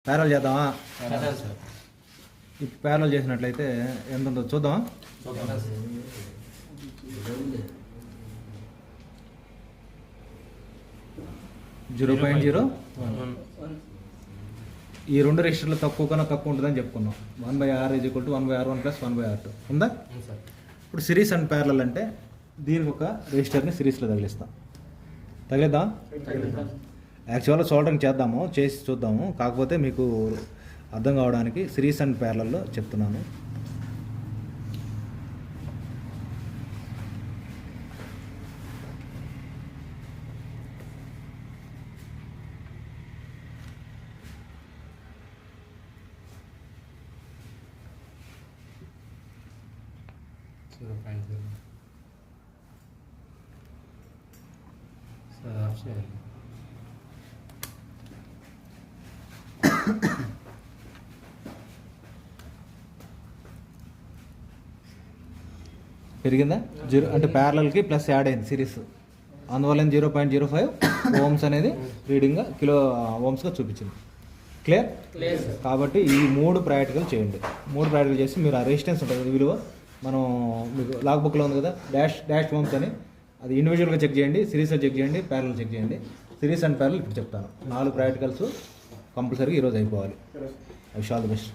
Parallel చేద్దామా? ఈ parallel చేసినట్లయితే ఎంత ఉందో చూద్దామా? 0.0 ఈ రెండు రెసిస్టర్లు తక్కువ కన్నా తక్కువ ఉంటుందని చెప్పుకున్నాం. 1/R = 1/R1 + 1/R2 ఉందా? ఇప్పుడు సిరీస్ అండ్ ప్యారలల్ అంటే దీనికి ఒక రెసిస్టర్ని సిరీస్లో తగిలిద్దాం. యాక్చువల్గా సోల్డరింగ్ చేసి చూద్దాము. కాకపోతే మీకు అర్థం కావడానికి సిరీస్ అండ్ ప్యారలల్లో చెప్తున్నాను. పెరిగిందా? 0 అంటే ప్యారలల్కి ప్లస్ యాడ్ అయింది సిరీస్, అందువల్ల 0.05 ఓమ్స్ అనేది రీడింగ్గా కిలో ఓమ్స్గా చూపించింది. క్లియర్? కాబట్టి ఈ 3 ప్రాక్టికల్ చేయండి. 3 ప్రాక్టికల్ చేసి మీరు ఆ రెసిస్టెన్స్ ఉంటుంది విలువ మనం మీకు లాగ్ బుక్లో ఉంది కదా, డాష్ ఓమ్స్ అని, అది ఇండివిజువల్గా చెక్ చేయండి, సిరీస్లో చెక్ చేయండి, ప్యారల్ చెక్ చేయండి. సిరీస్ అండ్ ప్యారల్ ఇప్పుడు చెప్తాను. 4 ప్రాక్టికల్స్ కంపల్సరీగా ఈరోజు అయిపోవాలి. I wish all the best.